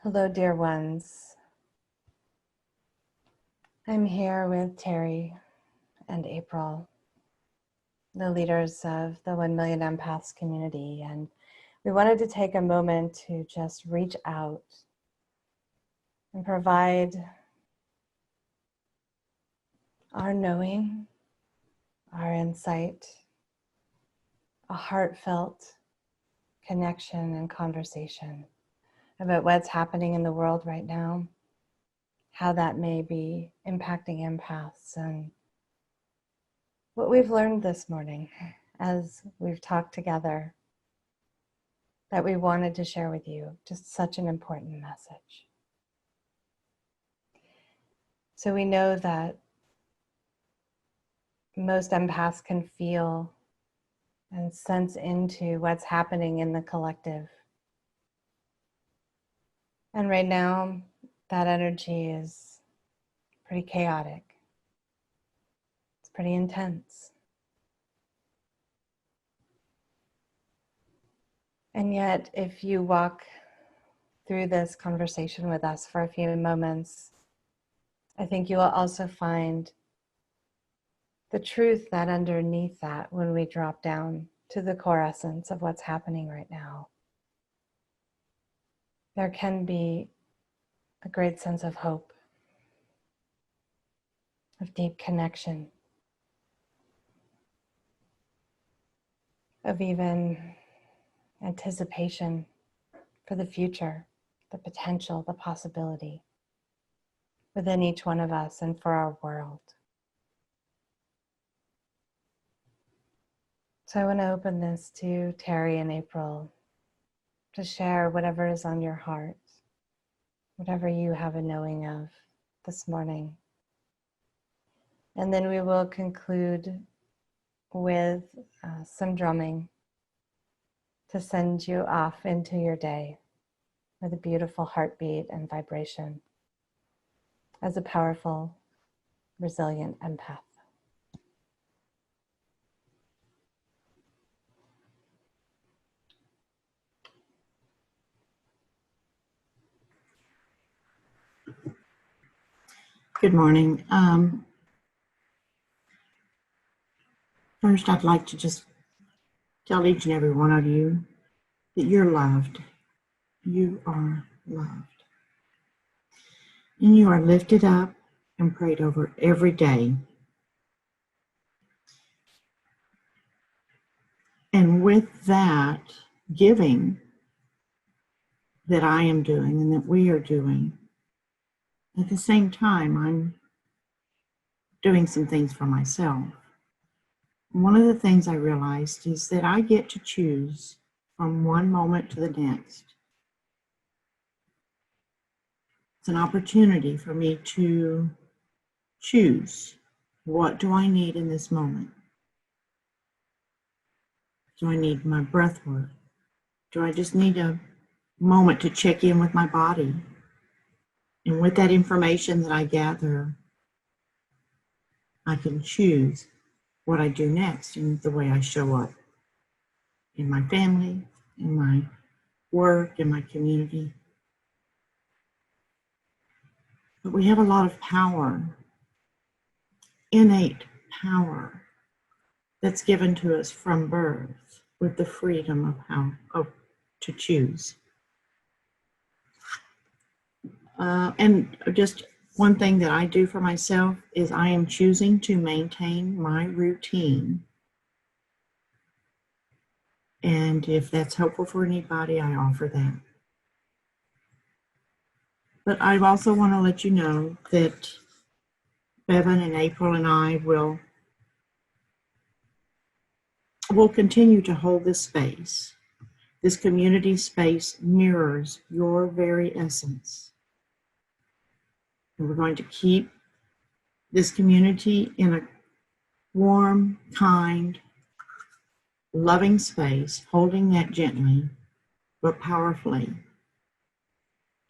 Hello, dear ones. I'm here with Terrie and April, the leaders of the 1 Million Empaths community, and we wanted to take a moment to just reach out and provide our knowing, our insight, a heartfelt connection and conversation about what's happening in the world right now, how that may be impacting empaths, and what we've learned this morning as we've talked together that we wanted to share with you. Just such an important message. So we know that most empaths can feel and sense into what's happening in the collective. And right now, that energy is pretty chaotic. It's pretty intense. And yet, if you walk through this conversation with us for a few moments, I think you will also find the truth that underneath that, when we drop down to the core essence of what's happening right now, there can be a great sense of hope, of deep connection, of even anticipation for the future, the potential, the possibility within each one of us and for our world. So I want to open this to Terrie and April to share whatever is on your heart, whatever you have a knowing of this morning. And then we will conclude with some drumming to send you off into your day with a beautiful heartbeat and vibration as a powerful, resilient empath. Good morning. First, I'd like to just tell each and every one of you that you're loved. You are loved. And you are lifted up and prayed over every day. And with that giving that I am doing and that we are doing, at the same time, I'm doing some things for myself. One of the things I realized is that I get to choose from one moment to the next. It's an opportunity for me to choose, what do I need in this moment? Do I need my breath work? Do I just need a moment to check in with my body? And with that information that I gather, I can choose what I do next and the way I show up in my family, in my work, in my community. But we have a lot of power, innate power, that's given to us from birth with the freedom of how to choose. And just one thing that I do for myself is I am choosing to maintain my routine. And if that's helpful for anybody, I offer that. But I also want to let you know that Bevin and April and I will continue to hold this space. This community space mirrors your very essence. And we're going to keep this community in a warm, kind, loving space, holding that gently, but powerfully,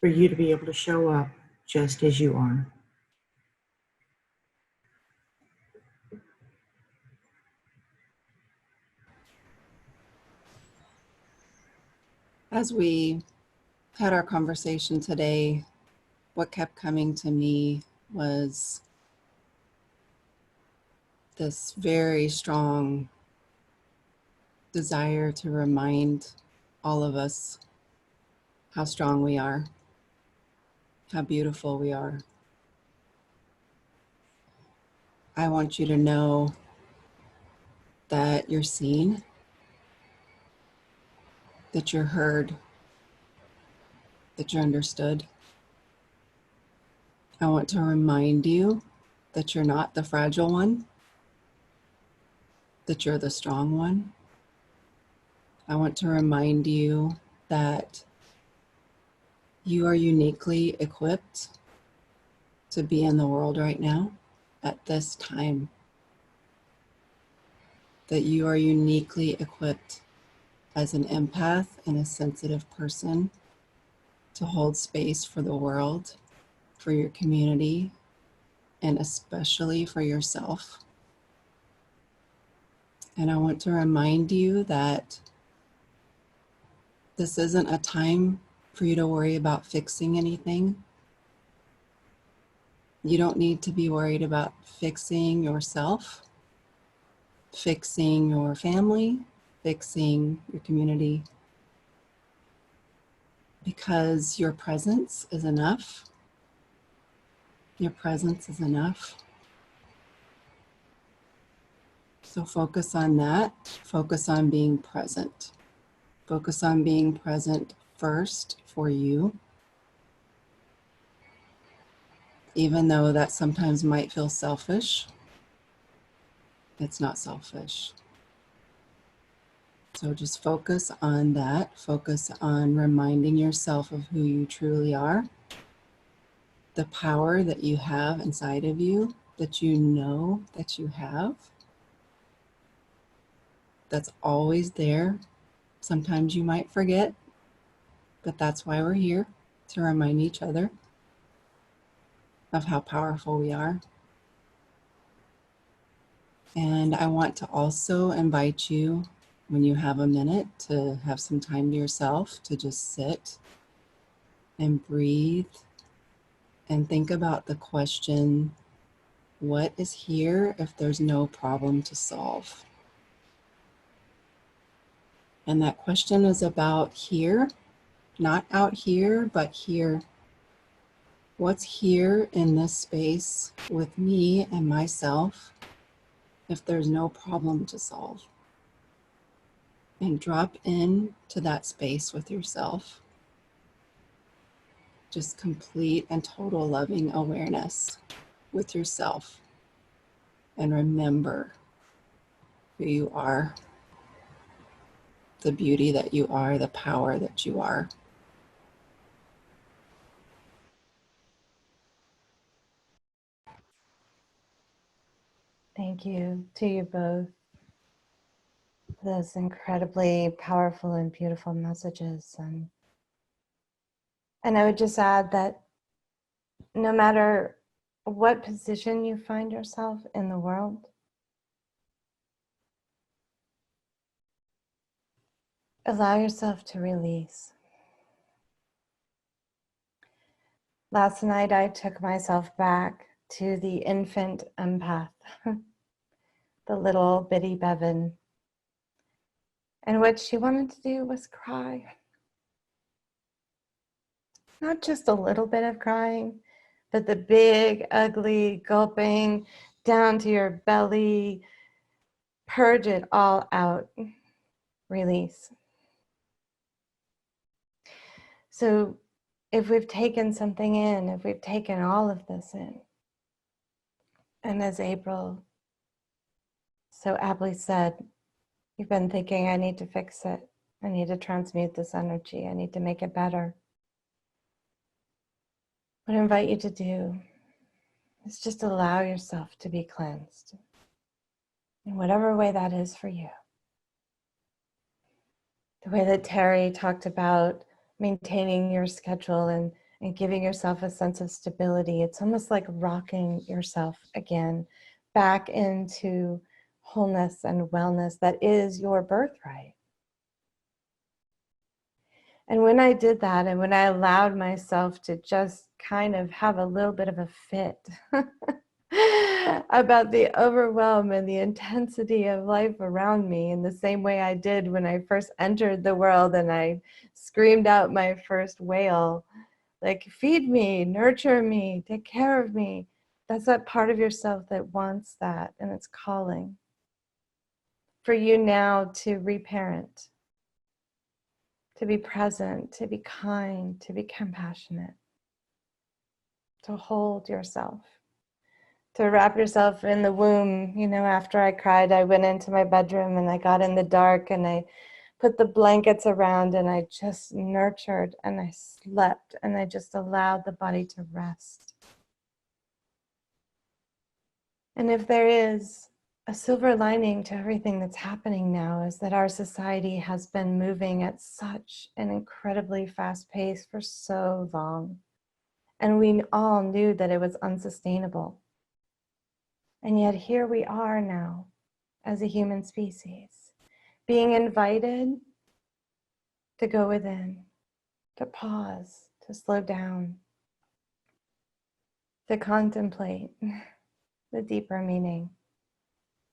for you to be able to show up just as you are. As we had our conversation today, what kept coming to me was this very strong desire to remind all of us how strong we are, how beautiful we are. I want you to know that you're seen, that you're heard, that you're understood. I want to remind you that you're not the fragile one, that you're the strong one. I want to remind you that you are uniquely equipped to be in the world right now at this time, that you are uniquely equipped as an empath and a sensitive person to hold space for the world, for your community, and especially for yourself. And I want to remind you that this isn't a time for you to worry about fixing anything. You don't need to be worried about fixing yourself, fixing your family, fixing your community, because your presence is enough. Your presence is enough. So focus on that. Focus on being present. Focus on being present first for you, even though that sometimes might feel selfish. It's not selfish. So just focus on that. Focus on reminding yourself of who you truly are, the power that you have inside of you, that you know that you have, that's always there. Sometimes you might forget, but that's why we're here, to remind each other of how powerful we are. And I want to also invite you, when you have a minute, to have some time to yourself, to just sit and breathe and think about the question, what is here if there's no problem to solve? And that question is about here, not out here, but here. What's here in this space with me and myself if there's no problem to solve? And drop in to that space with yourself. Just complete and total loving awareness with yourself. And remember who you are, the beauty that you are, the power that you are. Thank you to you both for those incredibly powerful and beautiful messages. And I would just add that no matter what position you find yourself in the world, allow yourself to release. Last night, I took myself back to the infant empath, the little bitty Bevin. And what she wanted to do was cry. Not just a little bit of crying, but the big, ugly, gulping down to your belly, purge it all out, release. So if we've taken something in, if we've taken all of this in, and as April so aptly said, you've been thinking, I need to fix it. I need to transmute this energy. I need to make it better. What I invite you to do is just allow yourself to be cleansed in whatever way that is for you. The way that Terrie talked about maintaining your schedule and giving yourself a sense of stability. It's almost like rocking yourself again back into wholeness and wellness that is your birthright. And when I did that, and when I allowed myself to just kind of have a little bit of a fit about the overwhelm and the intensity of life around me, in the same way I did when I first entered the world and I screamed out my first wail, like, feed me, nurture me, take care of me. That's that part of yourself that wants that, and it's calling for you now to reparent, to be present, to be kind, to be compassionate, to hold yourself, to wrap yourself in the womb. You know, after I cried, I went into my bedroom and I got in the dark and I put the blankets around and I just nurtured and I slept and I just allowed the body to rest. And if there is a silver lining to everything that's happening now, is that our society has been moving at such an incredibly fast pace for so long. And we all knew that it was unsustainable. And yet here we are now as a human species, being invited to go within, to pause, to slow down, to contemplate the deeper meaning.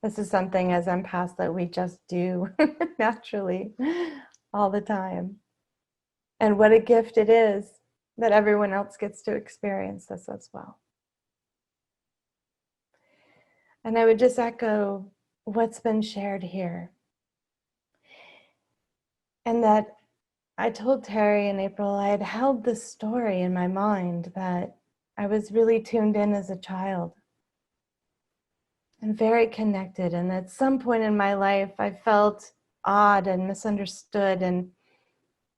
This is something as empaths that we just do naturally all the time. And what a gift it is that everyone else gets to experience this as well. And I would just echo what's been shared here. And that I told Terrie in April, I had held this story in my mind that I was really tuned in as a child and very connected. And at some point in my life, I felt odd and misunderstood and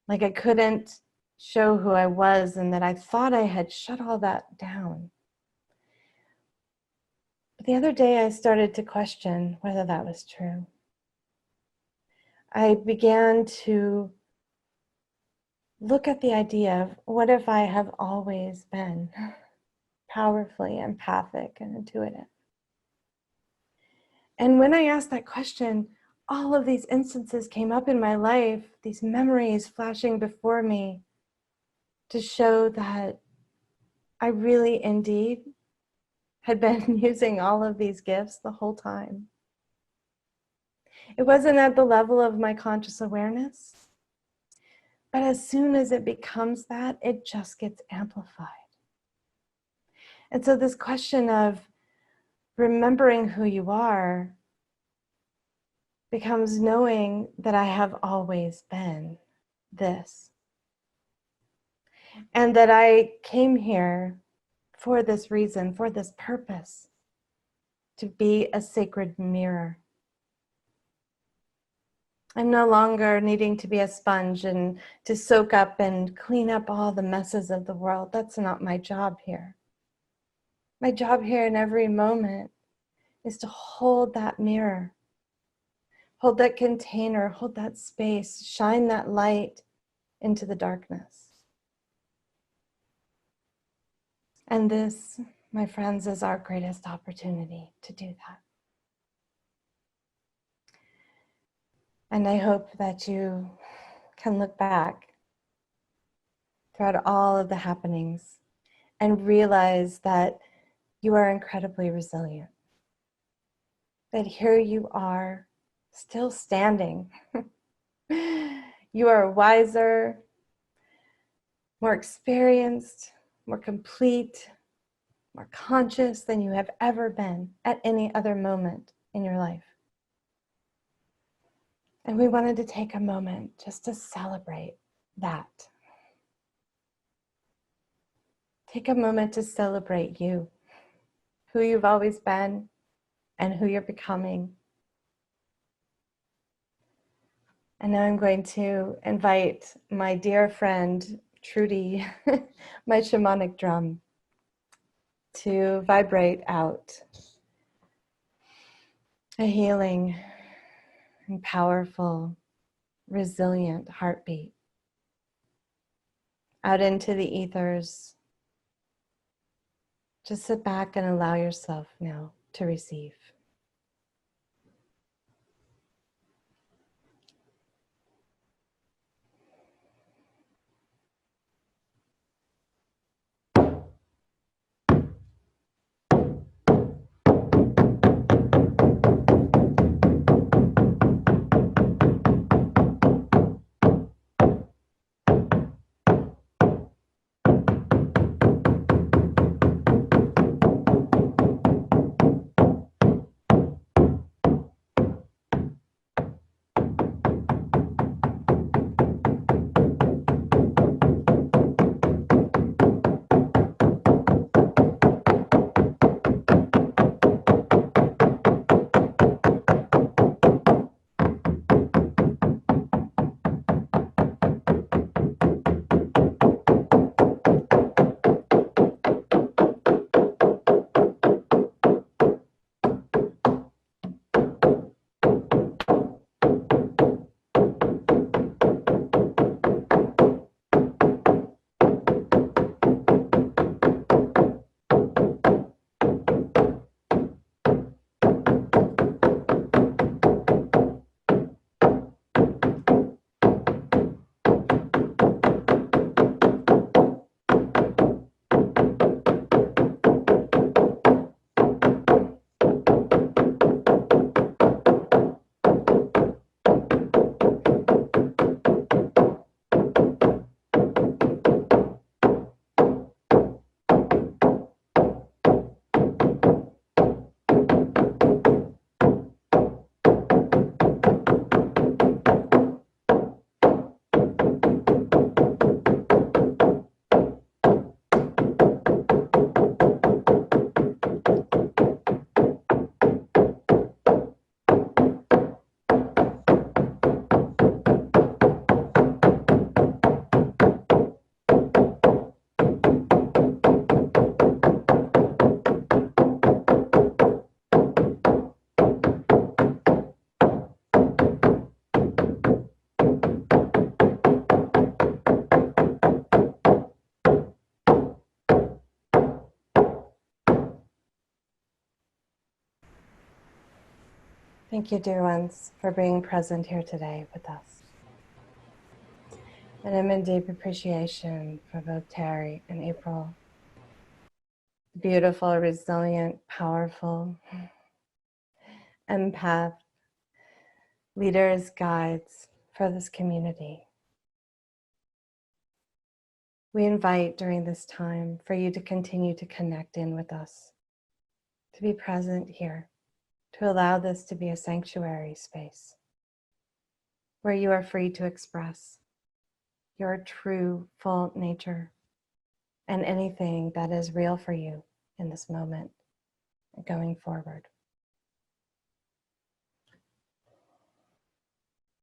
like I couldn't show who I was, and that I thought I had shut all that down. But the other day I started to question whether that was true. I began to look at the idea of what if I have always been powerfully empathic and intuitive? And when I asked that question, all of these instances came up in my life, these memories flashing before me to show that I really indeed had been using all of these gifts the whole time. It wasn't at the level of my conscious awareness, but as soon as it becomes that, it just gets amplified. And so this question of remembering who you are becomes knowing that I have always been this. And that I came here for this reason, for this purpose, to be a sacred mirror. I'm no longer needing to be a sponge and to soak up and clean up all the messes of the world. That's not my job here. My job here in every moment is to hold that mirror, hold that container, hold that space, shine that light into the darkness. And this, my friends, is our greatest opportunity to do that. And I hope that you can look back throughout all of the happenings and realize that you are incredibly resilient. That here you are, still standing. You are wiser, more experienced, more complete, more conscious than you have ever been at any other moment in your life. And we wanted to take a moment just to celebrate that. Take a moment to celebrate you, who you've always been and who you're becoming. And now I'm going to invite my dear friend, Trudy, my shamanic drum, to vibrate out a healing and powerful, resilient heartbeat out into the ethers. Just sit back and allow yourself now to receive. Thank you, dear ones, for being present here today with us. And I'm in deep appreciation for both Terrie and April. Beautiful, resilient, powerful empath leaders, guides for this community. We invite during this time for you to continue to connect in with us, to be present here, to allow this to be a sanctuary space where you are free to express your true, full nature and anything that is real for you in this moment and going forward.